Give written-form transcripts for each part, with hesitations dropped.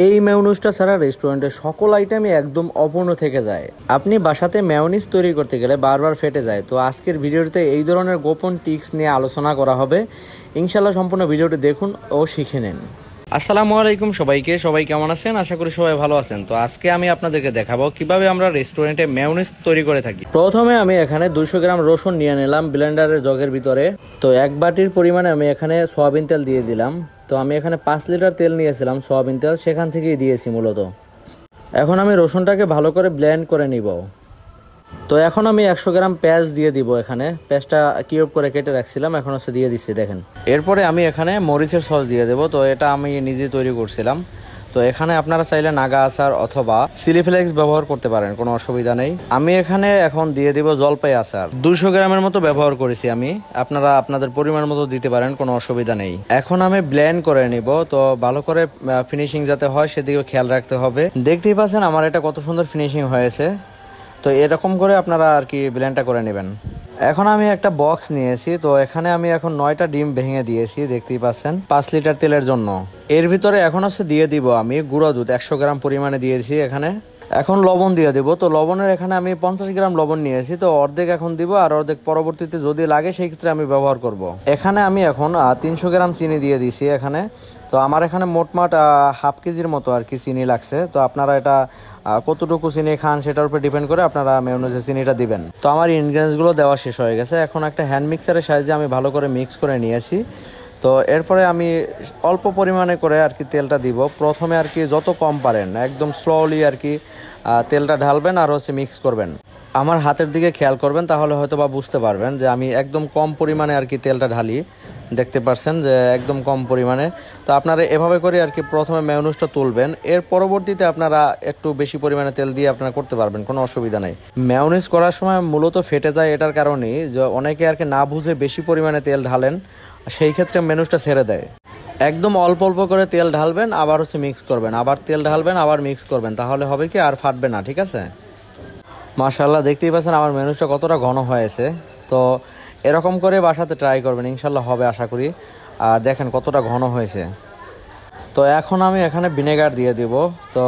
এই মেয়োনিজটা ছাড়া রেস্টুরেন্টের সকল আইটেমই একদম অপূর্ণ থেকে যায়। আপনি বাসাতে মেয়োনিজ তৈরি করতে গেলে বারবার ফেটে যায়। তো আজকের ভিডিওতে এই ধরনের গোপন টিপস নিয়ে আলোচনা করা হবে। ইনশাল্লাহ সম্পূর্ণ ভিডিওটি দেখুন ও শিখে নিন। আসসালামু আলাইকুম সবাইকে, সবাই কেমন আছেন? আশা করি সবাই ভালো আছেন। তো আজকে আমি আপনাদেরকে দেখাবো কিভাবে আমরা রেস্টুরেন্টে মেয়োনিজ তৈরি করে থাকি। প্রথমে আমি এখানে 200 গ্রাম রসুন নিয়ে নিলাম ব্লেন্ডারের জগের ভিতরে। তো 1 বাটির পরিমাণে আমি এখানে সয়াবিন তেল দিয়ে দিলাম। তো আমি এখানে 5 লিটার তেল নিয়েছিলাম, সয়াবিন তেল, সেখান থেকেই দিয়েছি মূলত। এখন আমি রসুনটাকে ভালো করে ব্লেন্ড করে নিব। তো এখন আমি 100 গ্রাম পেঁয়াজ দিয়ে দিব। এখানে পেঁয়াজটা কিউব করে কেটে রাখছিলাম, এখন হচ্ছে দিয়ে দিচ্ছি, দেখেন। এরপরে আমি এখানে মরিচের সস দিয়ে দেবো। তো এটা আমি নিজে তৈরি করছিলাম। তো এখানে আপনারা চাইলে নাগা আচার অথবা চিলি ফ্লেক্স ব্যবহার করতে পারেন, কোনো অসুবিধা নেই। আমি এখানে এখন দিয়ে দিব জলপাই আচার, 200 গ্রামের মতো ব্যবহার করেছি আমি। আপনারা আপনাদের পরিমাণ মতো দিতে পারেন, কোনো অসুবিধা নেই। এখন আমি ব্লেন্ড করে নিব। তো ভালো করে ফিনিশিং যাতে হয় সেদিকে খেয়াল রাখতে হবে। দেখতেই পাচ্ছেন আমার এটা কত সুন্দর ফিনিশিং হয়েছে। তো এরকম করে আপনারা আর কি ব্লেন্ডটা করে নেবেন। এখন আমি একটা বক্স নিয়েছি। তো এখানে আমি এখন 9টা ডিম ভেঙে দিয়েছি, দেখতেই পাচ্ছেন, 5 লিটার তেলের জন্য। এর ভিতরে এখন হচ্ছে দিয়ে দিব আমি গুঁড়া দুধ, 100 গ্রাম পরিমাণে দিয়েছি এখানে। এখন লবণ দিয়ে দিব। তো লবণের এখানে আমি 50 গ্রাম লবণ নিয়েছি। তো অর্ধেক এখন দিব আর অর্ধেক পরবর্তীতে যদি লাগে সেই ক্ষেত্রে আমি ব্যবহার করব। এখানে আমি এখন 300 গ্রাম চিনি দিয়ে দিছি এখানে। তো আমার এখানে মোটমাট হাফ কেজির মতো আর কি চিনি লাগছে। তো আপনারা এটা কতটুকু চিনি খান সেটার উপর ডিপেন্ড করে আপনারা মেয়োনিজে চিনিটা দিবেন। তো আমার ইনগ্রেডিয়েন্টসগুলো দেওয়া শেষ হয়ে গেছে। এখন একটা হ্যান্ড মিক্সারের সাহায্যে আমি ভালো করে মিক্স করে নিয়েছি। তো এরপরে আমি অল্প পরিমাণে করে আর কি তেলটা দিব। প্রথমে আর কি যত কম পারেন একদম স্লোলি আর কি তেলটা ঢালবেন আর হচ্ছে মিক্স করবেন। আমার হাতের দিকে খেয়াল করবেন, তাহলে হয়তো বা বুঝতে পারবেন যে আমি একদম কম পরিমাণে আর কি তেলটা ঢালি। দেখতে পাচ্ছেন যে একদম কম পরিমাণে। তো আপনারা এভাবে করে আর কি প্রথমে মেয়োনিজটা তুলবেন। এর পরবর্তীতে আপনারা একটু বেশি পরিমাণে তেল দিয়ে আপনারা করতে পারবেন, কোনো অসুবিধা নেই। মেয়োনিজ করার সময় মূলত ফেটে যায় এটার কারণেই যে অনেকে আর কি না বুঝে বেশি পরিমাণে তেল ঢালেন, সেই ক্ষেত্রে মেয়োনিজটা ছেড়ে দেয়। একদম অল্প অল্প করে তেল ঢালবেন, আবার হচ্ছে মিক্স করবেন, আবার তেল ঢালবেন, আবার মিক্স করবেন, তাহলে হবে কি আর ফাটবে না, ঠিক আছে? মাশাআল্লাহ, দেখতেই পাচ্ছেন আমার মেয়োনিজটা কতটা ঘন হয়েছে। তো এরকম করে বাসাতে ট্রাই করবেন, ইনশাল্লাহ হবে আশা করি। আর দেখেন কতটা ঘন হয়েছে। তো এখন আমি এখানে ভিনেগার দিয়ে দিব। তো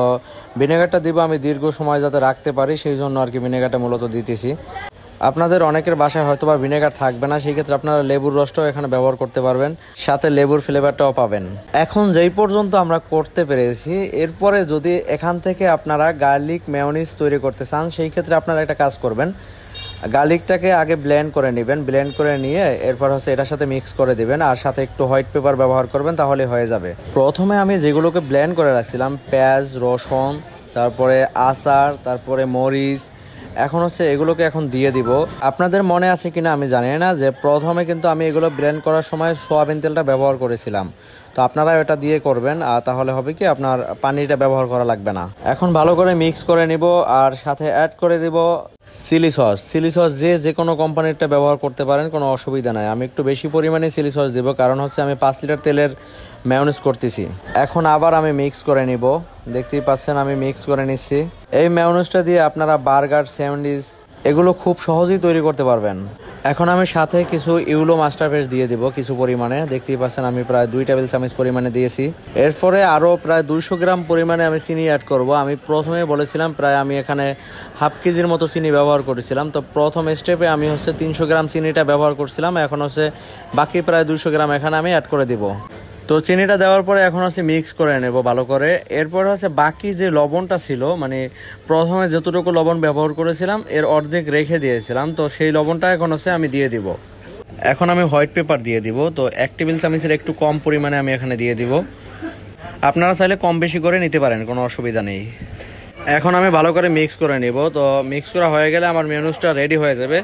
ভিনেগারটা দিব আমি দীর্ঘ সময় যাতে রাখতে পারি, সেই জন্য আর কি ভিনেগারটা মূলত দিতেছি। আপনাদের অনেকের বাসায় হয়তো বা ভিনেগার থাকবে না, সেই ক্ষেত্রে আপনারা লেবুর রসটাও এখানে ব্যবহার করতে পারবেন, সাথে লেবুর ফ্লেভারটাও পাবেন। এখন যেই পর্যন্ত আমরা করতে পেরেছি, এরপরে যদি এখান থেকে আপনারা গার্লিক মেয়োনিজ তৈরি করতে চান, সেই ক্ষেত্রে আপনারা একটা কাজ করবেন। গার্লিকটাকে আগে ব্লেন্ড করে নেবেন, ব্লেন্ড করে নিয়ে এরপর হচ্ছে এটার সাথে মিক্স করে দিবেন আর সাথে একটু হোয়াইট পেপার ব্যবহার করবেন, তাহলে হয়ে যাবে। প্রথমে আমি যেগুলোকে ব্লেন্ড করে রাখছিলাম, পেঁয়াজ, রসুন, তারপরে আচার, তারপরে মরিচ, এখন হচ্ছে এগুলোকে এখন দিয়ে দিব। আপনাদের মনে আছে কিনা আমি জানি না যে প্রথমে কিন্তু আমি এগুলো ব্লেন্ড করার সময় সয়াবিন তেলটা ব্যবহার করেছিলাম। তো আপনারা এটা দিয়ে করবেন, আর তাহলে হবে কি আপনার পানিটা ব্যবহার করা লাগবে না। এখন ভালো করে মিক্স করে নিব আর সাথে অ্যাড করে দিব চিলি সস। চিলি সস যে কোনো কোম্পানিরটা ব্যবহার করতে পারেন, কোনো অসুবিধা নাই। আমি একটু বেশি পরিমাণে চিলি সস দিব, কারণ হচ্ছে আমি 5 লিটার তেলের মেয়োনিজ করতেছি। এখন আবার আমি মিক্স করে নিব। দেখতেই পাচ্ছেন আমি মিক্স করে নিচ্ছি। এই মেয়োনিজটা দিয়ে আপনারা বার্গার, স্যান্ডউইচ এগুলো খুব সহজেই তৈরি করতে পারবেন। এখন আমি সাথে কিছু ইউলো মাস্টার পেস্ট দিয়ে দিব কিছু পরিমাণে। দেখতেই পাচ্ছেন আমি প্রায় 2 টেবিল চামচ পরিমাণে দিয়েছি। এরপরে আরও প্রায় 200 গ্রাম পরিমাণে আমি চিনি অ্যাড করব। আমি প্রথমে বলেছিলাম প্রায় আমি এখানে হাফ কেজির মতো চিনি ব্যবহার করেছিলাম। তো প্রথম স্টেপে আমি হচ্ছে 300 গ্রাম চিনিটা ব্যবহার করছিলাম। এখন হচ্ছে বাকি প্রায় 200 গ্রাম এখানে আমি অ্যাড করে দিব। তো চিনিটা দেওয়ার পরে এখন হচ্ছে মিক্স করে নেব ভালো করে। এরপর হচ্ছে বাকি যে লবণটা ছিল, মানে প্রথমে যতটুকু লবণ ব্যবহার করেছিলাম এর অর্ধেক রেখে দিয়েছিলাম, তো সেই লবণটা এখন হচ্ছে আমি দিয়ে দিব। এখন আমি হোয়াইট পেপার দিয়ে দিব। তো 1 টেবিল চামচের একটু কম পরিমাণে আমি এখানে দিয়ে দিব। আপনারা চাইলে কম বেশি করে নিতে পারেন, কোনো অসুবিধা নেই। এখন আমি ভালো করে মিক্স করে নিব। তো মিক্স করা হয়ে গেলে আমার মেয়োনিজটা রেডি হয়ে যাবে।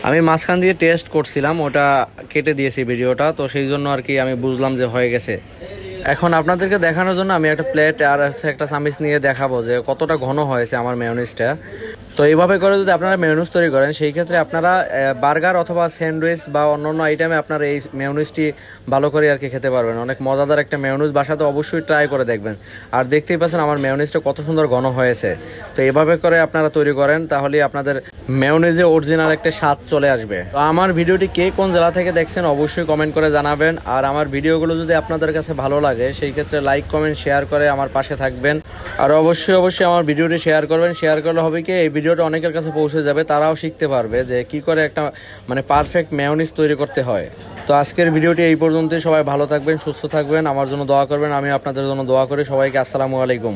আমি মাঝখান দিয়ে টেস্ট করছিলাম, ওটা কেটে দিয়েছি ভিডিওটা, তো সেই জন্য আর কি আমি বুঝলাম যে হয়ে গেছে। এখন আপনাদেরকে দেখানোর জন্য আমি একটা প্লেট আর একটা চামচ নিয়ে দেখাবো যে কতটা ঘন হয়েছে আমার মেয়োনিজটা। তো এইভাবে করে যদি আপনারা মেয়োনিজ তৈরি করেন সেই ক্ষেত্রে আপনারা বার্গার অথবা স্যান্ডউইচ বা অন্যান্য আইটেমে আপনারা এই মেয়োনিজটি ভালো করে আর কি খেতে পারবেন। অনেক মজাদার একটা মেয়োনিজ, বাসাতে অবশ্যই ট্রাই করে দেখবেন। আর দেখতেই পাচ্ছেন আমার মেয়োনিজটা কত সুন্দর ঘন হয়েছে। তো এইভাবে করে আপনারা তৈরি করেন, তাহলে আপনাদের মেয়োনিজে অরিজিনাল একটা স্বাদ চলে আসবে। তো আমার ভিডিওটি কে কোন জেলা থেকে দেখছেন অবশ্যই কমেন্ট করে জানাবেন। আর আমার ভিডিওগুলো যদি আপনাদের কাছে ভালো লাগে সেই ক্ষেত্রে লাইক কমেন্ট শেয়ার করে আমার পাশে থাকবেন। আর অবশ্যই আমার ভিডিওটি শেয়ার করবেন। শেয়ার করলে হবে কি, এই ভিডিওটা অনেকের কাছে পৌঁছে যাবে, তারাও শিখতে পারবে যে কি করে একটা পারফেক্ট মেয়োনিজ তৈরি করতে হয়। তো আজকের ভিডিওটি এই পর্যন্তই। সবাই ভালো থাকবেন, সুস্থ থাকবেন, আমার জন্য দোয়া করবেন, আমি আপনাদের জন্য দোয়া করি। সবাইকে আসসালামু আলাইকুম।